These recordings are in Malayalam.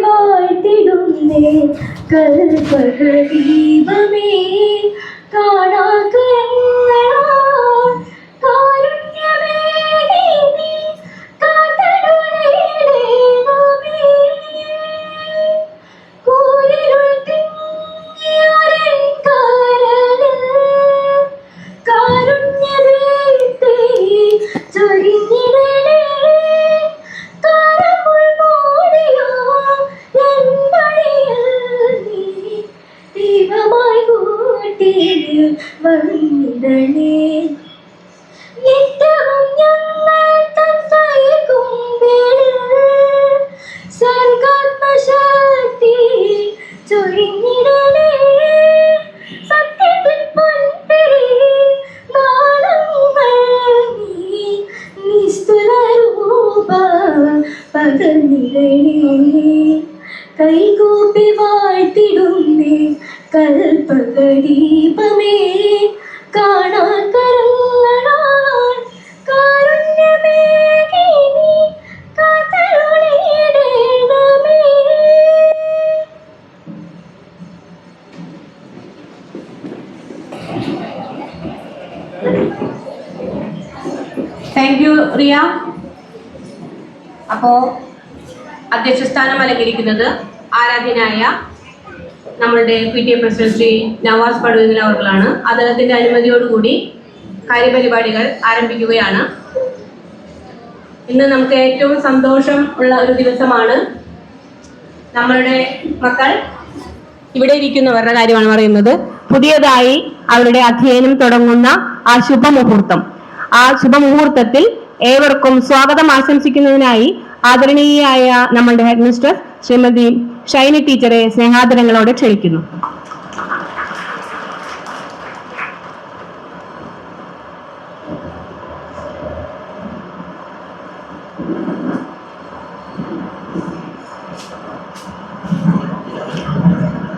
വാഴ്ത്തിടുന്നേ കൽപകദീപമേ കാണാകരങ്ങളാൽ കാരുണ്യമേ നീ കാത്തരുളേണമേ കൂരിരുൾ തിങ്ങിയൊരെൻ കരളിൽ കാരുണ്യദീപ്തി ചൊരിഞ്ഞിടണേ വന്നിടണേ നിത്യവും ഞങ്ങൾ തന്നയിക്കുമ്പിൽ സർഗാത്മശക്തി ചൊരിഞ്ഞിടണേ സത്യത്തിൻ പൊൻപിരി നാളങ്ങൾ നീ നിസ്തുല രൂപ പകർന്നിടണേ കൈകൂപ്പി വാഴ്ത്തിടുന്നേ കൽപകദീപമേ കാണാകരങ്ങളാൽ കാരുണ്യമേ നീ കാത്തരുളേണമേ. Thank you Riya. അപ്പോ അധ്യക്ഷസ്ഥാനം അലങ്കരിക്കുന്നത് ആരാധ്യനായ നമ്മളുടെ PTA പ്രസിഡന്റ് ശ്രീ നവാസ് പടുവിൽ അവർകളാണ്. അദ്ദേഹത്തിന്റെ അനുമതിയോടുകൂടി കാര്യപരിപാടികൾ ആരംഭിക്കുകയാണ്. ഇന്ന് നമുക്ക് ഏറ്റവും സന്തോഷം ഉള്ള ഒരു ദിവസമാണ്. നമ്മളുടെ മക്കൾ ഇവിടെ ഇരിക്കുന്നവരുടെ കാര്യമാണ് പറയുന്നത്. പുതിയതായി അവരുടെ അധ്യയനം തുടങ്ങുന്ന ആ ശുഭമുഹൂർത്തം, ആ ശുഭമുഹൂർത്തത്തിൽ ഏവർക്കും സ്വാഗതം ആശംസിക്കുന്നതിനായി ആദരണീയായ നമ്മളുടെ ഹെഡ് മിസ്റ്റർ ശ്രീമതി ഷൈനി ടീച്ചറെ സ്നേഹാദരങ്ങളോടെ ക്ഷണിക്കുന്നു.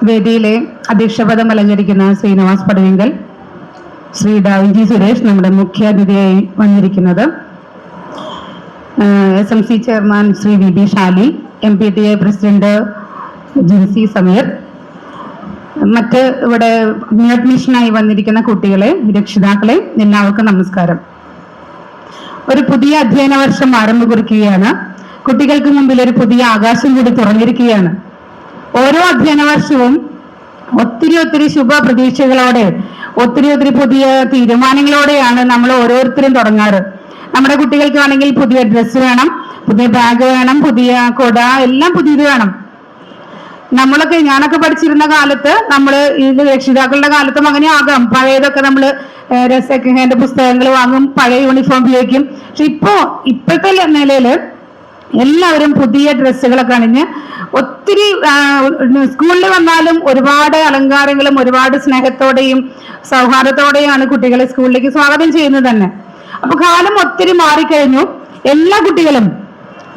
വേദിയിലെ അധ്യക്ഷപദം അലങ്കരിക്കുന്ന ശ്രീനിവാസ് പടുവിങ്കൽ, ശ്രീ ഡാവിഞ്ചി സുരേഷ് നമ്മുടെ മുഖ്യാതിഥിയായി വന്നിരിക്കുന്നത്, SMC chairman Shri VB Shali, MPTA president Jincy Sameer, മറ്റ് ഇവിടെ ന്യൂ അഡ്മിഷനായി വന്നിരിക്കുന്ന കുട്ടികളെ, രക്ഷിതാക്കളെ, എല്ലാവർക്കും നമസ്കാരം. ഒരു പുതിയ അധ്യയന വർഷം ആരംഭം കുറിക്കുകയാണ്. കുട്ടികൾക്ക് മുമ്പിൽ ഒരു പുതിയ ആകാശം കൂടി തുറന്നിരിക്കുകയാണ്. ഓരോ അധ്യയന വർഷവും ഒത്തിരി ശുഭ പ്രതീക്ഷകളോടെ ഒത്തിരി പുതിയ തീരുമാനങ്ങളോടെയാണ് നമ്മൾ ഓരോരുത്തരും തുടങ്ങാറ്. നമ്മുടെ കുട്ടികൾക്കാണെങ്കിൽ പുതിയ ഡ്രസ്സ് വേണം, പുതിയ ബാഗ് വേണം, പുതിയ കൊട, എല്ലാം പുതിയത് വേണം. ഞാനൊക്കെ പഠിച്ചിരുന്ന കാലത്ത് ഇത് രക്ഷിതാക്കളുടെ കാലത്തും അങ്ങനെ ആകാം. പഴയതൊക്കെ സെക്കൻഡ് ഹാൻഡ് പുസ്തകങ്ങൾ വാങ്ങും, പഴയ യൂണിഫോം ഉപയോഗിക്കും. പക്ഷെ ഇപ്പോഴത്തെ നിലയില് എല്ലാവരും പുതിയ ഡ്രസ്സുകളൊക്കെ അണിഞ്ഞ് ഒത്തിരി സ്കൂളിൽ വന്നാലും ഒരുപാട് അലങ്കാരങ്ങളും ഒരുപാട് സ്നേഹത്തോടെയും സൗഹാർദ്ദത്തോടെയാണ് കുട്ടികളെ സ്കൂളിലേക്ക് സ്വാഗതം ചെയ്യുന്നത് തന്നെ. അപ്പൊ കാലം ഒത്തിരി മാറിക്കഴിഞ്ഞു. എല്ലാ കുട്ടികളും,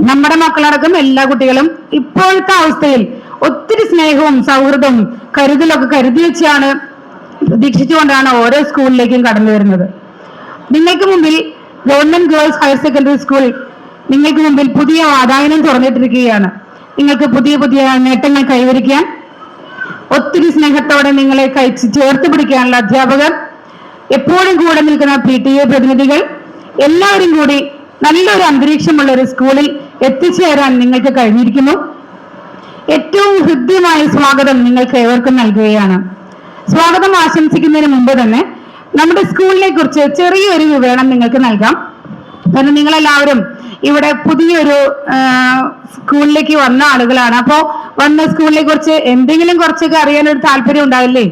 നമ്മുടെ മക്കളടക്കം എല്ലാ കുട്ടികളും ഇപ്പോഴത്തെ അവസ്ഥയിൽ ഒത്തിരി സ്നേഹവും സൗഹൃദവും കരുതലൊക്കെ കരുതി വെച്ചാണ് പ്രതീക്ഷിച്ചുകൊണ്ടാണ് ഓരോ സ്കൂളിലേക്കും കടന്നു വരുന്നത്. നിങ്ങൾക്ക് മുമ്പിൽ government girls higher secondary school നിങ്ങൾക്ക് മുമ്പിൽ പുതിയ വാതായനം തുറന്നിട്ടിരിക്കുകയാണ്. നിങ്ങൾക്ക് പുതിയ നേട്ടങ്ങൾ കൈവരിക്കാൻ, ഒത്തിരി സ്നേഹത്തോടെ നിങ്ങളെ ചേർത്ത് പിടിക്കാനുള്ള അധ്യാപകർ, എപ്പോഴും കൂടെ നിൽക്കുന്ന PTA പ്രതിനിധികൾ, എല്ലാവരും കൂടി നല്ലൊരു അന്തരീക്ഷമുള്ള ഒരു സ്കൂളിൽ എത്തിച്ചേരാൻ നിങ്ങൾക്ക് കഴിഞ്ഞിരിക്കുന്നു. ഏറ്റവും ഹൃദ്യമായ സ്വാഗതം നിങ്ങൾക്ക് ഏവർക്കും നൽകുകയാണ്. സ്വാഗതം ആശംസിക്കുന്നതിന് മുമ്പ് തന്നെ നമ്മുടെ സ്കൂളിനെ കുറിച്ച് ചെറിയൊരു വിവരണം നിങ്ങൾക്ക് നൽകാം. കാരണം നിങ്ങളെല്ലാവരും ഇവിടെ പുതിയൊരു സ്കൂളിലേക്ക് വന്ന ആളുകളാണ്. അപ്പോ വന്ന സ്കൂളിനെ കുറിച്ച് എന്തെങ്കിലും കുറച്ചൊക്കെ അറിയാനൊരു താല്പര്യം ഉണ്ടാവില്ലേ?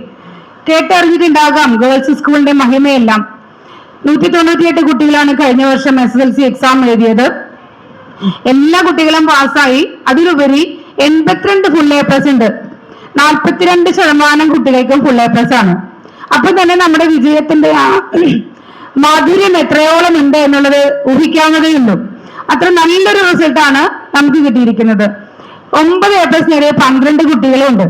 കേട്ടറിഞ്ഞിട്ടുണ്ടാകാം ഗേൾസ് സ്കൂളിന്റെ മഹിമയെല്ലാം. 198 കുട്ടികളാണ് കഴിഞ്ഞ വർഷം SSLC എക്സാം എഴുതിയത്. എല്ലാ കുട്ടികളും പാസ്സായി. അതിലുപരി 82 ഫുൾ A+ ഉണ്ട്. 42% കുട്ടികൾക്കും ഫുൾ A+ ആണ്. അപ്പൊ തന്നെ നമ്മുടെ വിജയത്തിന്റെ മാധുര്യം എത്രയോളം ഉണ്ട് എന്നുള്ളത് ഊഹിക്കാവുന്നതേ ഉള്ളൂ. അത്ര നല്ലൊരു റിസൾട്ടാണ് നമുക്ക് കിട്ടിയിരിക്കുന്നത്. 9 A+ നേടിയ 12 കുട്ടികളും ഉണ്ട്.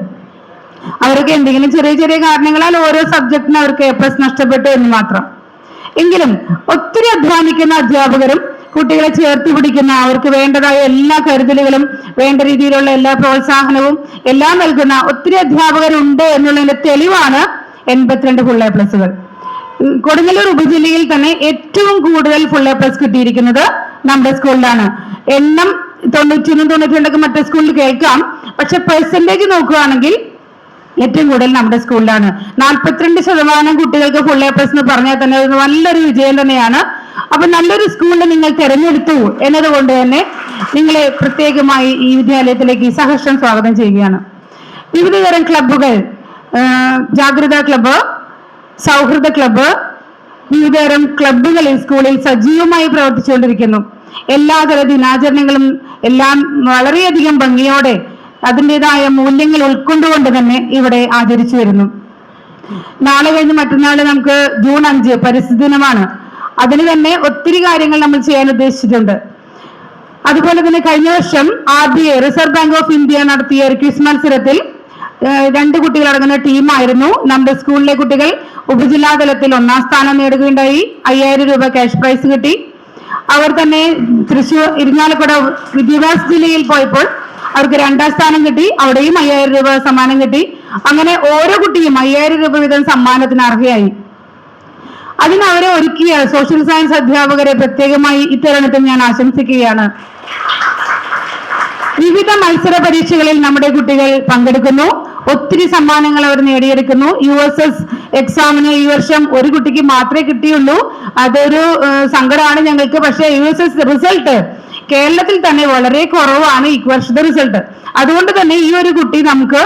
അവർക്ക് എന്തെങ്കിലും ചെറിയ കാരണങ്ങളാൽ ഓരോ സബ്ജക്റ്റിന് അവർക്ക് A+ നഷ്ടപ്പെട്ടു എന്ന് മാത്രം. എങ്കിലും ഒത്തിരി അധ്വാനിക്കുന്ന അധ്യാപകരും കുട്ടികളെ ചേർത്ത് പിടിക്കുന്ന, അവർക്ക് വേണ്ടതായ എല്ലാ കരുതലുകളും വേണ്ട രീതിയിലുള്ള എല്ലാ പ്രോത്സാഹനവും എല്ലാം നൽകുന്ന ഒത്തിരി അധ്യാപകരുണ്ട് എന്നുള്ളതിന്റെ തെളിവാണ് 82 ഫുൾ എ പ്ലസുകൾ. കൊടുങ്ങല്ലൂർ ഉപജില്ലയിൽ തന്നെ ഏറ്റവും കൂടുതൽ ഫുൾ എ പ്ലസ് കിട്ടിയിരിക്കുന്നത് നമ്മുടെ സ്കൂളിലാണ്. എണ്ണം 91, 92 മറ്റേ സ്കൂളിൽ കേൾക്കാം, പക്ഷെ പെർസെന്റേജ് നോക്കുകയാണെങ്കിൽ ഏറ്റവും കൂടുതൽ നമ്മുടെ സ്കൂളിലാണ്. 42% കുട്ടികൾക്ക് ഫുൾ എ പ്ലസ് എന്ന് പറഞ്ഞാൽ തന്നെ അത് നല്ലൊരു വിജയം തന്നെയാണ്. അപ്പൊ നല്ലൊരു സ്കൂളിൽ നിങ്ങൾ തിരഞ്ഞെടുത്തു എന്നതുകൊണ്ട് തന്നെ നിങ്ങളെ പ്രത്യേകമായി ഈ വിദ്യാലയത്തിലേക്ക് സഹർഷം സ്വാഗതം ചെയ്യുകയാണ്. വിവിധതരം ക്ലബ്ബുകൾ, ജാഗ്രത ക്ലബ്ബ്, സൗഹൃദ ക്ലബ്ബ്, വിവിധതരം ക്ലബ്ബുകളിൽ സ്കൂളിൽ സജീവമായി പ്രവർത്തിച്ചുകൊണ്ടിരിക്കുന്നു. എല്ലാതര ദിനാചരണങ്ങളും എല്ലാം വളരെയധികം ഭംഗിയോടെ അതിൻ്റെതായ മൂല്യങ്ങൾ ഉൾക്കൊണ്ടുകൊണ്ട് തന്നെ ഇവിടെ ആചരിച്ചു വരുന്നു. നാളെ കഴിഞ്ഞ് മറ്റന്നാൾ നമുക്ക് ജൂൺ 5 പരിസ്ഥിതി ദിനമാണ്. അതിന് തന്നെ ഒത്തിരി കാര്യങ്ങൾ നമ്മൾ ചെയ്യാൻ ഉദ്ദേശിച്ചിട്ടുണ്ട്. അതുപോലെ തന്നെ കഴിഞ്ഞ വർഷം RBI reserve bank of India നടത്തിയ ഒരു ക്വിസ് മത്സരത്തിൽ 2 കുട്ടികൾ അടങ്ങുന്ന ടീമായിരുന്നു. നമ്മുടെ സ്കൂളിലെ കുട്ടികൾ ഉപജില്ലാ തലത്തിൽ 1ാം സ്ഥാനം നേടുകയുണ്ടായി. 5000 രൂപ ക്യാഷ് പ്രൈസ് കിട്ടി. അവർ തന്നെ തൃശ്ശൂർ ഇരിങ്ങാലക്കുട വിദ്യാഭ്യാസ ജില്ലയിൽ പോയപ്പോൾ അവർക്ക് 2ാം സ്ഥാനം കിട്ടി. അവിടെയും 5000 രൂപ സമ്മാനം കിട്ടി. അങ്ങനെ ഓരോ കുട്ടിയും 5000 രൂപ വീതം സമ്മാനത്തിന് അർഹയായി. അതിന് അവരെ ഒരുക്കിയ സോഷ്യൽ സയൻസ് അധ്യാപകരെ പ്രത്യേകമായി ഇത്തരണത്തിൽ ഞാൻ ആശംസിക്കുകയാണ്. വിവിധ മത്സര പരീക്ഷകളിൽ നമ്മുടെ കുട്ടികൾ പങ്കെടുക്കുന്നു. ഒത്തിരി സമ്മാനങ്ങൾ അവർ നേടിയെടുക്കുന്നു. USS എക്സാമിന് ഈ വർഷം ഒരു കുട്ടിക്ക് മാത്രമേ കിട്ടിയുള്ളൂ. അതൊരു സങ്കടമാണ് ഞങ്ങൾക്ക്. പക്ഷേ USS റിസൾട്ട് കേരളത്തിൽ തന്നെ വളരെ കുറവാണ് ഈ വർഷത്തെ റിസൾട്ട്. അതുകൊണ്ട് തന്നെ ഈ ഒരു കുട്ടി നമുക്ക്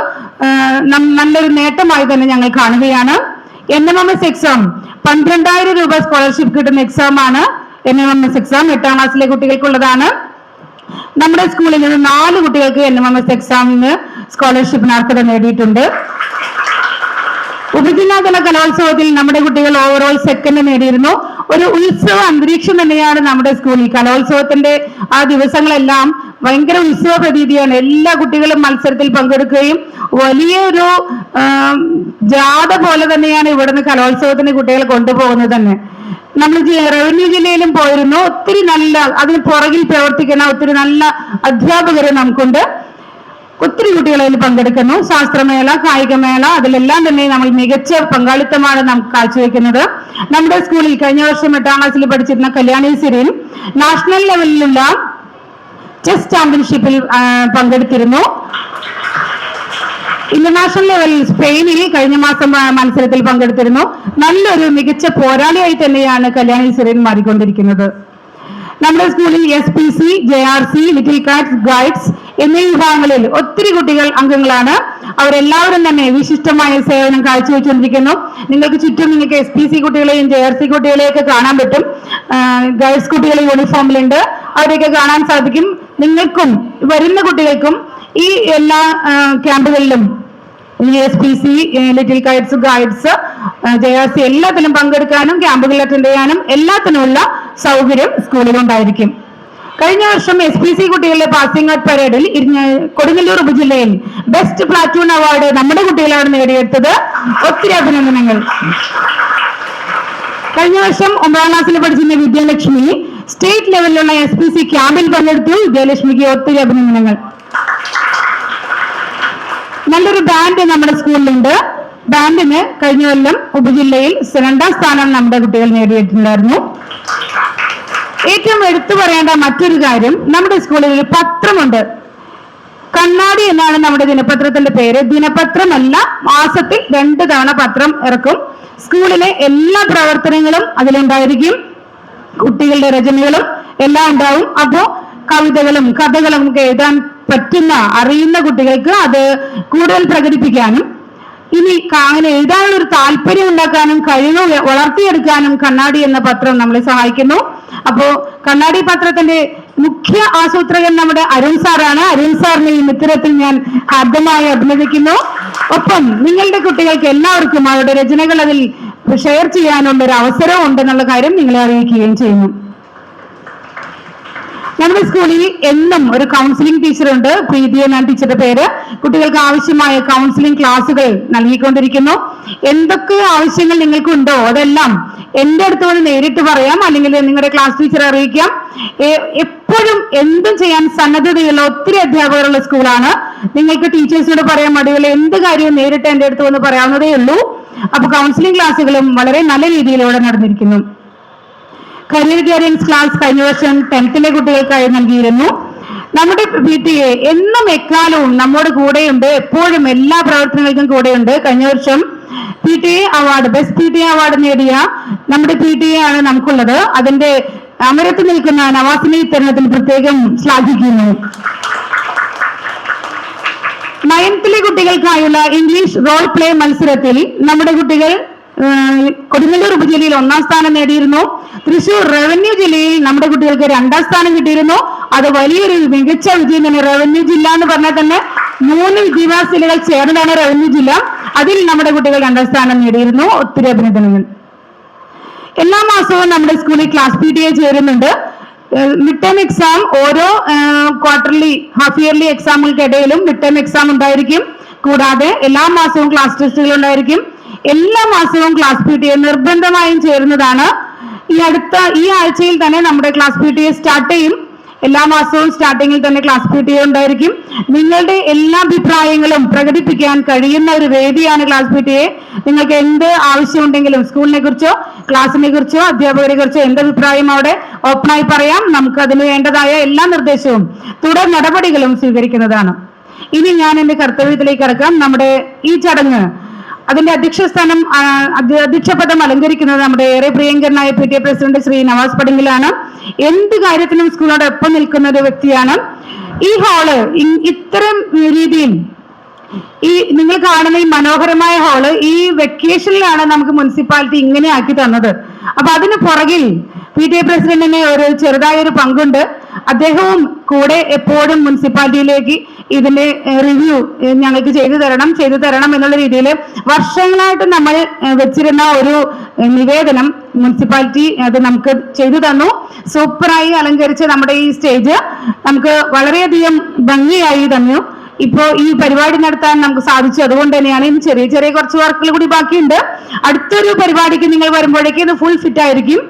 നല്ലൊരു നേട്ടമായി തന്നെ ഞങ്ങൾ കാണുകയാണ്. NMMS എക്സാം 12,000 രൂപ സ്കോളർഷിപ്പ് കിട്ടുന്ന എക്സാം ആണ്. NMMS എക്സാം 8ാം ക്ലാസ്സിലെ കുട്ടികൾക്കുള്ളതാണ്. നമ്മുടെ സ്കൂളിൽ നിന്ന് 4 കുട്ടികൾക്ക് NMMS എക്സാമിന് സ്കോളർഷിപ്പിന് അർഹത നേടിയിട്ടുണ്ട്. ഉപജില്ലാതല കലോത്സവത്തിൽ നമ്മുടെ കുട്ടികൾ ഓവറോൾ 2nd നേടിയിരുന്നു. ഒരു ഉത്സവ അന്തരീക്ഷം തന്നെയാണ് നമ്മുടെ സ്കൂളിൽ. കലോത്സവത്തിന്റെ ആ ദിവസങ്ങളെല്ലാം ഭയങ്കര ഉത്സവ പ്രതീതിയാണ്. എല്ലാ കുട്ടികളും മത്സരത്തിൽ പങ്കെടുക്കുകയും വലിയൊരു ജാഥ പോലെ തന്നെയാണ് ഇവിടുന്ന് കലോത്സവത്തിന് കുട്ടികളെ കൊണ്ടുപോകുന്നത് തന്നെ. നമ്മൾ റവന്യൂ ജില്ലയിലും പോയിരുന്നു. ഒത്തിരി നല്ല അതിന് പുറകിൽ പ്രവർത്തിക്കുന്ന ഒത്തിരി നല്ല അധ്യാപകരെ നമുക്കുണ്ട്. ഒത്തിരി കുട്ടികൾ അതിൽ പങ്കെടുക്കുന്നു. ശാസ്ത്രമേള, കായികമേള, അതിലെല്ലാം തന്നെ നമ്മൾ മികച്ച പങ്കാളിത്തമാണ് നമുക്ക് കാഴ്ചവെക്കുന്നത്. നമ്മുടെ സ്കൂളിൽ കഴിഞ്ഞ വർഷം 8ാം ക്ലാസ്സിൽ പഠിച്ചിരുന്ന കല്യാണി സിറിൻ നാഷണൽ ലെവലിലുള്ള ചെസ് ചാമ്പ്യൻഷിപ്പിൽ പങ്കെടുത്തിരുന്നു. ഇന്റർനാഷണൽ ലെവലിൽ സ്പെയിനിൽ കഴിഞ്ഞ മാസം മത്സരത്തിൽ പങ്കെടുത്തിരുന്നു. നല്ലൊരു മികച്ച പോരാളിയായി തന്നെയാണ് കല്യാണി സിറിൻ മാറിക്കൊണ്ടിരിക്കുന്നത്. നമ്മുടെ സ്കൂളിൽ SPC, JRC, little Katz, guides എന്നീ വിഭാഗങ്ങളിൽ ഒത്തിരി കുട്ടികൾ അംഗങ്ങളാണ്. അവരെല്ലാവരും തന്നെ വിശിഷ്ടമായ സേവനം കാഴ്ചവെച്ചുകൊണ്ടിരിക്കുന്നു. നിങ്ങൾക്ക് ചുറ്റും നിങ്ങൾക്ക് SPC കുട്ടികളെയും JRC കുട്ടികളെയും ഒക്കെ കാണാൻ പറ്റും. ഗൈഡ്സ് കുട്ടികൾ യൂണിഫോമിലുണ്ട്. അവരെയൊക്കെ കാണാൻ സാധിക്കും. നിങ്ങൾക്കും വരുന്ന കുട്ടികൾക്കും ഈ എല്ലാ ക്യാമ്പുകളിലും SPC, little Kites, guides, JRC എല്ലാത്തിലും പങ്കെടുക്കാനും ക്യാമ്പുകളിൽ അറ്റൻഡ് ചെയ്യാനും എല്ലാത്തിനുമുള്ള സൗകര്യം സ്കൂളിലുണ്ടായിരിക്കും. കഴിഞ്ഞ വർഷം SPC കുട്ടികളുടെ പാസിംഗ് ഔട്ട് പരേഡിൽ കൊടുങ്ങല്ലൂർ ഉപജില്ലയിൽ ബെസ്റ്റ് പ്ലാറ്റൂൺ അവാർഡ് നമ്മുടെ കുട്ടികളാണ് നേടിയെടുത്തത്. ഒത്തിരി അഭിനന്ദനങ്ങൾ. കഴിഞ്ഞ വർഷം 9ാം ക്ലാസ്സിൽ പഠിച്ചിരുന്ന വിദ്യാലക്ഷ്മി സ്റ്റേറ്റ് ലെവലിലുള്ള SPC ക്യാമ്പിൽ പങ്കെടുത്തു. വിദ്യാലക്ഷ്മിക്ക് ഒത്തിരി അഭിനന്ദനങ്ങൾ. നല്ലൊരു ബാൻഡ് നമ്മുടെ സ്കൂളിലുണ്ട്. ബാൻഡിന് കഴിഞ്ഞ കൊല്ലം ഉപജില്ലയിൽ 2ാം സ്ഥാനം നമ്മുടെ കുട്ടികൾ നേടിയിട്ടുണ്ടായിരുന്നു. ഏറ്റവും എടുത്തു പറയേണ്ട മറ്റൊരു കാര്യം, നമ്മുടെ സ്കൂളിൽ ഒരു പത്രമുണ്ട്. കണ്ണാടി എന്നാണ് നമ്മുടെ ദിനപത്രത്തിന്റെ പേര്. ദിനപത്രമല്ല, മാസത്തിൽ 2 തവണ പത്രം ഇറക്കും. സ്കൂളിലെ എല്ലാ പ്രവർത്തനങ്ങളും അതിലുണ്ടായിരിക്കും. കുട്ടികളുടെ രചനകളും എല്ലാം ഉണ്ടാവും. അപ്പോ കവിതകളും കഥകളും ഒക്കെ എഴുതാൻ പറ്റുന്ന അറിയുന്ന കുട്ടികൾക്ക് അത് കൂടുതൽ പ്രകടിപ്പിക്കാനും ഇനി അങ്ങനെ എഴുതാനുള്ള ഒരു താല്പര്യം ഉണ്ടാക്കാനും കഴിവ് വളർത്തിയെടുക്കാനും കണ്ണാടി എന്ന പത്രം നമ്മളെ സഹായിക്കുന്നു. അപ്പോ കണ്ണാടി പത്രത്തിന്റെ മുഖ്യ ആസൂത്രകൻ നമ്മുടെ അരുൺ സാറാണ്. അരുൺ സാറിനെ ഈ മിത്രത്തിൽ ഞാൻ ആദ്യമായി അഭിനന്ദിക്കുന്നു. ഒപ്പം നിങ്ങളുടെ കുട്ടികൾക്ക് എല്ലാവർക്കും അവരുടെ രചനകൾ അതിൽ ഷെയർ ചെയ്യാനുള്ള ഒരു അവസരം ഉണ്ടെന്നുള്ള കാര്യം നിങ്ങളെ അറിയിക്കുകയും ചെയ്യുന്നു. നമ്മുടെ സ്കൂളിൽ എന്നും ഒരു കൗൺസിലിംഗ് ടീച്ചറുണ്ട്. പ്രീതി എന്നാണ് ടീച്ചറുടെ പേര്. കുട്ടികൾക്ക് ആവശ്യമായ കൗൺസിലിംഗ് ക്ലാസുകൾ നൽകിക്കൊണ്ടിരിക്കുന്നു. എന്തൊക്കെ ആവശ്യങ്ങൾ നിങ്ങൾക്കുണ്ടോ അതെല്ലാം എന്റെ അടുത്ത് വന്ന് നേരിട്ട് പറയാം, അല്ലെങ്കിൽ നിങ്ങളുടെ ക്ലാസ് ടീച്ചറെ അറിയിക്കാം. എപ്പോഴും എന്തും ചെയ്യാൻ സന്നദ്ധതയുള്ള ഒത്തിരി അധ്യാപകരുള്ള സ്കൂളാണ്. നിങ്ങൾക്ക് ടീച്ചേഴ്സിനോട് പറയാൻ മടിയുള്ള എന്ത് കാര്യവും നേരിട്ട് എൻ്റെ അടുത്ത് വന്ന് പറയാവുന്നതേ ഉള്ളൂ. അപ്പൊ കൗൺസിലിംഗ് ക്ലാസ്സുകളും വളരെ നല്ല രീതിയിൽ ഇവിടെ നടന്നിരിക്കുന്നു. കരിയർ ഗൈഡൻസ് ക്ലാസ് കഴിഞ്ഞ വർഷം 10th കുട്ടികൾക്കായി നൽകിയിരുന്നു. നമ്മുടെ PTA എന്നും എക്കാലവും നമ്മുടെ കൂടെയുണ്ട്, എപ്പോഴും എല്ലാ പ്രവർത്തനങ്ങൾക്കും കൂടെയുണ്ട്. കഴിഞ്ഞ വർഷം PTA award, best PTA award നേടിയ നമ്മുടെ PTA ആണ് നമുക്കുള്ളത്. അതിന്റെ അമരത്ത് നിൽക്കുന്ന നവാസിനെ ഇത്തരണത്തിൽ പ്രത്യേകം ശ്ലാഘിക്കുന്നു. 9th കുട്ടികൾക്കായുള്ള ഇംഗ്ലീഷ് റോൾ പ്ലേ മത്സരത്തിൽ നമ്മുടെ കുട്ടികൾ കൊടുങ്ങല്ലൂർ ഉപജില്ലയിൽ 1ാം സ്ഥാനം നേടിയിരുന്നു. തൃശൂർ റവന്യൂ ജില്ലയിൽ നമ്മുടെ കുട്ടികൾക്ക് 2ാം സ്ഥാനം കിട്ടിയിരുന്നു. അത് വലിയൊരു മികച്ച വിജയം തന്നെ. റവന്യൂ ജില്ല എന്ന് പറഞ്ഞാൽ തന്നെ 3 വിദ്യാഭ്യാസ ജില്ലകൾ ചേർന്നതാണ് റവന്യൂ ജില്ല. അതിൽ നമ്മുടെ കുട്ടികൾ 2ാം സ്ഥാനം നേടിയിരുന്നു. ഒത്തിരി അഭിനന്ദനങ്ങൾ. എല്ലാ മാസവും നമ്മുടെ സ്കൂളിൽ ക്ലാസ് PTA ചേരുന്നുണ്ട്. മിഡ് ടേം എക്സാം ഓരോ ക്വാർട്ടർലി ഹാഫ് ഇയർലി എക്സാമുകൾക്കിടയിലും മിഡ് ടേം എക്സാം ഉണ്ടായിരിക്കും. കൂടാതെ എല്ലാ മാസവും ക്ലാസ് ടെസ്റ്റുകൾ ഉണ്ടായിരിക്കും. എല്ലാ മാസവും ക്ലാസ് PTA നിർബന്ധമായും ചേരുന്നതാണ്. ഈ ആഴ്ചയിൽ തന്നെ നമ്മുടെ ക്ലാസ് PTA സ്റ്റാർട്ട് ചെയ്യും. എല്ലാ മാസവും സ്റ്റാർട്ടിങ്ങിൽ തന്നെ ക്ലാസ് PTA ഉണ്ടായിരിക്കും. നിങ്ങളുടെ എല്ലാ അഭിപ്രായങ്ങളും പ്രകടിപ്പിക്കാൻ കഴിയുന്ന ഒരു വേദിയാണ് ക്ലാസ് PTA. നിങ്ങൾക്ക് എന്ത് ആവശ്യമുണ്ടെങ്കിലും സ്കൂളിനെ കുറിച്ചോ ക്ലാസ്സിനെ കുറിച്ചോ അധ്യാപകരെ കുറിച്ചോ എന്ത് അഭിപ്രായം അവിടെ ഓപ്പണായി പറയാം. നമുക്ക് അതിന് വേണ്ടതായ എല്ലാ നിർദ്ദേശവും തുടർ നടപടികളും സ്വീകരിക്കുന്നതാണ്. ഇനി ഞാൻ എന്റെ കർത്തവ്യത്തിലേക്ക് കടക്കാം. നമ്മുടെ ഈ ചടങ്ങ് അതിന്റെ അധ്യക്ഷ പദം അലങ്കരിക്കുന്നത് നമ്മുടെ ഏറെ പ്രിയങ്കരനായ PTA പ്രസിഡന്റ് ശ്രീ നവാസ് പടിങ്ങിലാണ്. എന്ത് കാര്യത്തിനും സ്കൂളിനോടൊപ്പം നിൽക്കുന്ന ഒരു വ്യക്തിയാണ്. ഈ ഹാള് ഇത്തരം രീതിയിൽ നിങ്ങൾ കാണുന്ന ഈ മനോഹരമായ ഹാള് ഈ വെക്കേഷനിലാണ് നമുക്ക് മുനിസിപ്പാലിറ്റി ഇങ്ങനെ ആക്കി തന്നത്. അപ്പൊ അതിന് പുറകിൽ PTA പ്രസിഡന്റിന് ഒരു ചെറുതായൊരു പങ്കുണ്ട്. അദ്ദേഹവും കൂടെ എപ്പോഴും മുനിസിപ്പാലിറ്റിയിലേക്ക് ഇതിന്റെ റിവ്യൂ ഞങ്ങൾക്ക് ചെയ്തു തരണം എന്നുള്ള രീതിയിൽ വർഷങ്ങളായിട്ട് നമ്മൾ വെച്ചിരുന്ന ഒരു നിവേദനം മുനിസിപ്പാലിറ്റി അത് നമുക്ക് ചെയ്തു തന്നു. സൂപ്പറായി അലങ്കരിച്ച് നമ്മുടെ ഈ സ്റ്റേജ് നമുക്ക് വളരെയധികം ഭംഗിയായി തന്നു. ഇപ്പോ ഈ പരിപാടി നടത്താൻ നമുക്ക് സാധിച്ചു. അതുകൊണ്ട് തന്നെയാണ് ഇനി ചെറിയ ചെറിയ കുറച്ച് വർക്കുകൾ കൂടി ബാക്കിയുണ്ട്. അടുത്തൊരു പരിപാടിക്ക് നിങ്ങൾ വരുമ്പോഴേക്കും ഇത് ഫുൾ ഫിറ്റ് ആയിരിക്കും.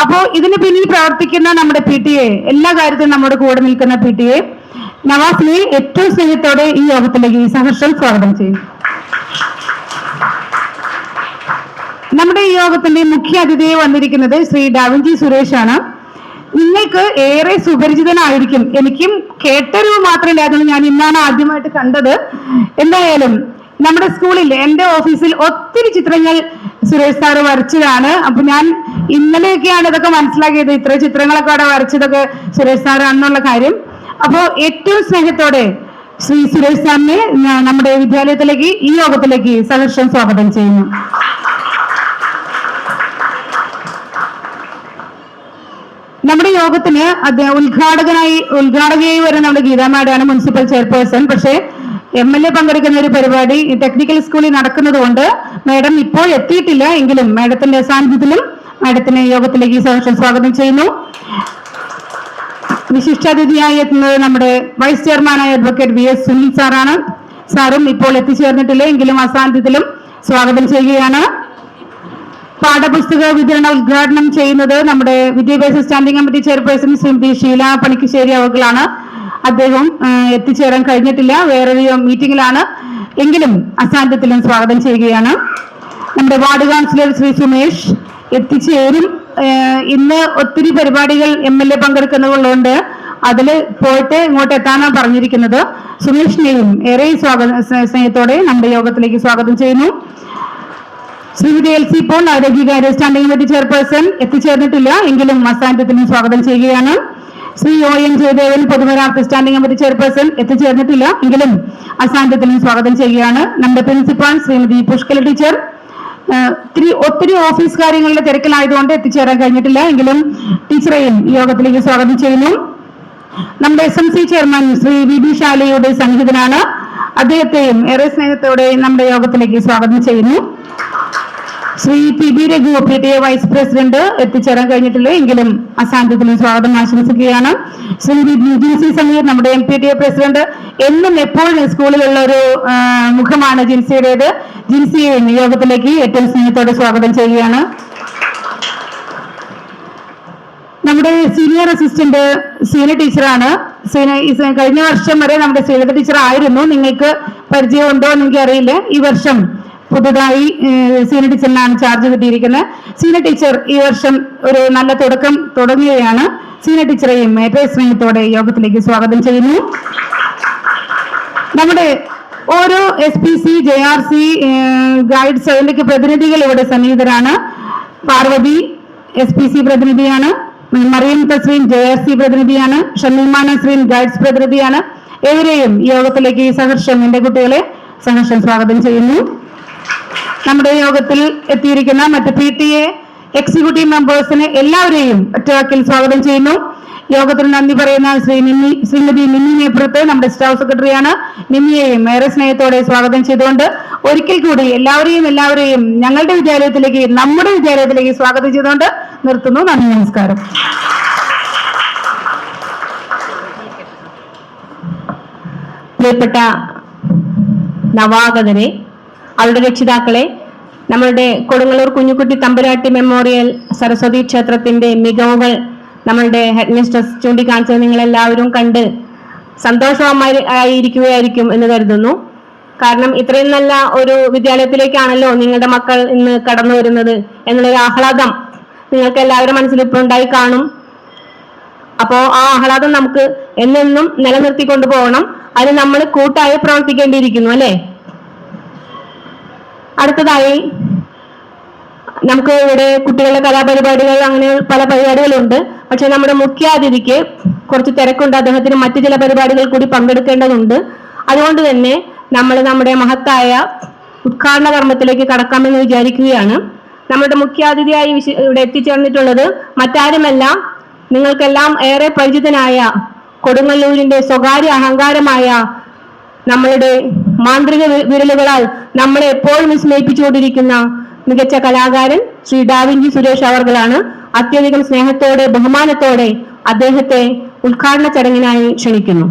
അപ്പോ ഇതിന് പിന്നിൽ പ്രവർത്തിക്കുന്ന നമ്മുടെ PTA, എല്ലാ കാര്യത്തിലും നമ്മുടെ കൂടെ നിൽക്കുന്ന PTA നവാസിനെ ഏറ്റവും സ്നേഹത്തോടെ ഈ യോഗത്തിലേക്ക് സഹർഷം സ്വാഗതം ചെയ്യും. നമ്മുടെ ഈ യോഗത്തിന്റെ മുഖ്യ അതിഥിയെ വന്നിരിക്കുന്നത് ശ്രീ ഡാവിഞ്ചി സുരേഷ് ആണ്. നിങ്ങൾക്ക് ഏറെ സുപരിചിതനായിരിക്കും. എനിക്കും കേട്ടറിവ് മാത്രമില്ലായിരുന്നു, ഞാൻ ഇന്നാണ് ആദ്യമായിട്ട് കണ്ടത്. എന്തായാലും നമ്മുടെ സ്കൂളിൽ എന്റെ ഓഫീസിൽ ഒത്തിരി ചിത്രങ്ങൾ സുരേഷ് സാറ് വരച്ചതാണ്. അപ്പൊ ഞാൻ ഇന്നലെയൊക്കെയാണ് ഇതൊക്കെ മനസ്സിലാക്കിയത്, ഇത്ര ചിത്രങ്ങളൊക്കെ അവിടെ വരച്ചതൊക്കെ സുരേഷ് സാറാണെന്നുള്ള കാര്യം. അപ്പോ ഏറ്റവും സ്നേഹത്തോടെ ശ്രീ സുരേഷ് സാറിനെ നമ്മുടെ വിദ്യാലയത്തിലേക്ക് ഈ യോഗത്തിലേക്ക് സഹർഷം സ്വാഗതം ചെയ്യുന്നു. നമ്മുടെ യോഗത്തിന് ഉദ്ഘാടകയായി വരുന്ന നമ്മുടെ ഗീതാ മാഡമാണ് മുനിസിപ്പൽ ചെയർപേഴ്സൺ. പക്ഷേ MLA പങ്കെടുക്കുന്ന ഒരു പരിപാടി ടെക്നിക്കൽ സ്കൂളിൽ നടക്കുന്നത് കൊണ്ട് മാഡം ഇപ്പോൾ എത്തിയിട്ടില്ല. എങ്കിലും മാഡത്തിന്റെ സാന്നിധ്യത്തിലും മാഡത്തിന് യോഗത്തിലേക്ക് സഹർഷം സ്വാഗതം ചെയ്യുന്നു. വിശിഷ്ടാതിഥിയായി എത്തുന്നത് നമ്മുടെ വൈസ് ചെയർമാനായ അഡ്വക്കേറ്റ് VS സുനിൽ സാറാണ്. സാറും ഇപ്പോൾ എത്തിച്ചേർന്നിട്ടില്ല, എങ്കിലും അസാന്നിധ്യത്തിലും സ്വാഗതം ചെയ്യുകയാണ്. പാഠപുസ്തക വിതരണ ഉദ്ഘാടനം ചെയ്യുന്നത് നമ്മുടെ വിദ്യാഭ്യാസ standing committee chairperson Shrimati Sheela Panikkassery അവർകളാണ്. അദ്ദേഹം എത്തിച്ചേരാൻ കഴിഞ്ഞിട്ടില്ല, വേറൊരു മീറ്റിംഗിലാണ്. എങ്കിലും അസാന്നിധ്യത്തിലും സ്വാഗതം ചെയ്യുകയാണ്. നമ്മുടെ വാർഡ് കൗൺസിലർ ശ്രീ സുമേഷ് എത്തിച്ചേരും. ഇന്ന് ഒത്തിരി പരിപാടികൾ MLA പങ്കെടുക്കുന്നതുകൊണ്ട് അതിൽ പോയിട്ട് ഇങ്ങോട്ട് എത്താനാണ് പറഞ്ഞിരിക്കുന്നത്. സുമേഷിനെയും ഏറെ സ്നേഹത്തോടെ നമ്മുടെ യോഗത്തിലേക്ക് സ്വാഗതം ചെയ്യുന്നു. ശ്രീമതി LC പോൾ ആരോഗ്യകാര്യ സ്റ്റാൻഡിംഗ് കമ്മിറ്റി ചെയർപേഴ്സൺ എത്തിച്ചേർന്നിട്ടില്ല, എങ്കിലും അസാന്നിധ്യത്തിലും സ്വാഗതം ചെയ്യുകയാണ്. ശ്രീ ON ജയദേവൻ പൊതുമരാമത്ത് സ്റ്റാൻഡിംഗ് കമ്മിറ്റി ചെയർപേഴ്സൺ എത്തിച്ചേർന്നിട്ടില്ല, എങ്കിലും അസാന്നിധ്യത്തിലും സ്വാഗതം ചെയ്യുകയാണ്. നമ്മുടെ പ്രിൻസിപ്പാൾ ശ്രീമതി പുഷ്കല ടീച്ചർ ഒത്തിരി ഓഫീസ് കാര്യങ്ങളുടെ തിരക്കിലായതുകൊണ്ട് എത്തിച്ചേരാൻ കഴിഞ്ഞിട്ടില്ല, എങ്കിലും ടീച്ചറെയും യോഗത്തിലേക്ക് സ്വാഗതം ചെയ്യുന്നു. നമ്മുടെ SMC ചെയർമാൻ ശ്രീ VB ശാലയുടെ സന്നിഹിതനാണ്. അദ്ദേഹത്തെയും ഏറെ സ്നേഹത്തോടെ നമ്മുടെ യോഗത്തിലേക്ക് സ്വാഗതം ചെയ്യുന്നു. Shri PB Raghu PTA vice president എത്തിച്ചേരാൻ കഴിഞ്ഞിട്ടില്ല, എങ്കിലും അസാന്നിധ്യത്തിലും സ്വാഗതം ആശംസിക്കുകയാണ്. ശ്രീ ജിൻസി സമീർ നമ്മുടെ MPTA പ്രസിഡന്റ്, എന്നും എപ്പോഴും സ്കൂളിലുള്ള ഒരു മുഖമാണ് ജിൻസിയുടേത്. ജിൻസിയെ യോഗത്തിലേക്ക് ഏറ്റവും സ്നേഹത്തോടെ സ്വാഗതം ചെയ്യുകയാണ്. നമ്മുടെ സീനിയർ അസിസ്റ്റന്റ് സീന ടീച്ചറാണ്. കഴിഞ്ഞ വർഷം വരെ നമ്മുടെ ശ്രീലത ടീച്ചർ ആയിരുന്നു. നിങ്ങൾക്ക് പരിചയമുണ്ടോ എന്ന് എനിക്ക് അറിയില്ല. ഈ വർഷം പുതുതായി സീന ടീച്ചറിനാണ് ചാർജ് കിട്ടിയിരിക്കുന്നത്. സീന ടീച്ചർ ഈ വർഷം ഒരു നല്ല തുടക്കം തുടങ്ങുകയാണ്. സീന ടീച്ചറെയും ഏറ്റവും സ്നേഹത്തോടെ യോഗത്തിലേക്ക് സ്വാഗതം ചെയ്യുന്നു. നമ്മുടെ ഓരോ SPC JRC ഗൈഡ്സ് അതിലേക്ക് പ്രതിനിധികൾ ഇവിടെ സന്നിഹിതരാണ്. പാർവതി SPC പ്രതിനിധിയാണ്. മറിയം തസ്രീൻ JRC പ്രതിനിധിയാണ്. ഷമീമ നസ്രീൻ ഗൈഡ്സ് പ്രതിനിധിയാണ്. ഏവരെയും ഈ യോഗത്തിലേക്ക് സഹർഷം എന്റെ കുട്ടികളെ സഹർഷം സ്വാഗതം ചെയ്യുന്നു. നമ്മുടെ യോഗത്തിൽ എത്തിയിരിക്കുന്ന മറ്റ് PTA എക്സിക്യൂട്ടീവ് മെമ്പേഴ്സിനെ എല്ലാവരെയും ഒറ്റവാക്കിൽ സ്വാഗതം ചെയ്യുന്നു. യോഗത്തിൽ നന്ദി പറയുന്ന ശ്രീമതി നിമ്മി മേപ്പുറത്ത് നമ്മുടെ സ്റ്റാഫ് സെക്രട്ടറിയാണ്. നിമ്മിയെയും ഏറെ സ്നേഹത്തോടെ സ്വാഗതം ചെയ്തുകൊണ്ട് ഒരിക്കൽ കൂടി എല്ലാവരെയും ഞങ്ങളുടെ വിദ്യാലയത്തിലേക്ക് നമ്മുടെ വിദ്യാലയത്തിലേക്ക് സ്വാഗതം ചെയ്തുകൊണ്ട് നിർത്തുന്നു. നന്ദി, നമസ്കാരം. പ്രിയപ്പെട്ട നവാഗതരെ, അവരുടെ രക്ഷിതാക്കളെ, നമ്മളുടെ കൊടുങ്ങല്ലൂർ കുഞ്ഞുകുട്ടി തമ്പുരാട്ടി മെമ്മോറിയൽ സരസ്വതി ക്ഷേത്രത്തിന്റെ മികവുകൾ നമ്മളുടെ ഹെഡ് മിസ്ട്രസ് ചൂണ്ടിക്കാണിച്ചത് നിങ്ങളെല്ലാവരും കണ്ട് സന്തോഷമായിരിക്കുകയായിരിക്കും എന്ന് കരുതുന്നു. കാരണം ഇത്രയും നല്ല ഒരു വിദ്യാലയത്തിലേക്കാണല്ലോ നിങ്ങളുടെ മക്കൾ ഇന്ന് കടന്നു വരുന്നത് എന്നുള്ളൊരു ആഹ്ലാദം നിങ്ങൾക്ക് എല്ലാവരുടെ മനസ്സിൽ ഇപ്പോൾ ഉണ്ടായി കാണും. അപ്പോ ആ ആഹ്ലാദം നമുക്ക് എന്നെന്നും നിലനിർത്തിക്കൊണ്ടു പോകണം. അതിന് നമ്മൾ കൂട്ടായി പ്രവർത്തിക്കേണ്ടിയിരിക്കുന്നു, അല്ലെ? അടുത്തതായി നമുക്ക് ഇവിടെ കുട്ടികളുടെ കലാപരിപാടികൾ, അങ്ങനെ പല പരിപാടികളുണ്ട്. പക്ഷെ നമ്മുടെ മുഖ്യാതിഥിക്ക് കുറച്ച് തിരക്കുണ്ട്. അദ്ദേഹത്തിന് മറ്റു ചില പരിപാടികൾ കൂടി പങ്കെടുക്കേണ്ടതുണ്ട്. അതുകൊണ്ട് തന്നെ നമ്മൾ നമ്മുടെ മഹത്തായ ഉദ്ഘാടന കർമ്മത്തിലേക്ക് കടക്കാമെന്ന് വിചാരിക്കുകയാണ്. നമ്മുടെ മുഖ്യാതിഥിയായി ഇവിടെ എത്തിച്ചേർന്നിട്ടുള്ളത് മറ്റാരുമല്ല, നിങ്ങൾക്കെല്ലാം ഏറെ പരിചിതനായ കൊടുങ്ങല്ലൂരിന്റെ സ്വകാര്യ അഹങ്കാരമായ നമ്മളുടെ മാന്ത്രിക വിരലുകളാൽ നമ്മളെ എപ്പോഴും വിസ്മയിപ്പിച്ചുകൊണ്ടിരിക്കുന്ന മികച്ച കലാകാരൻ ശ്രീ ഡാവിഞ്ചി സുരേഷ് അവർകളാണ്. അത്യധികം സ്നേഹത്തോടെ ബഹുമാനത്തോടെ അദ്ദേഹത്തെ ഉദ്ഘാടന ചടങ്ങിനായി ക്ഷണിക്കുന്നു.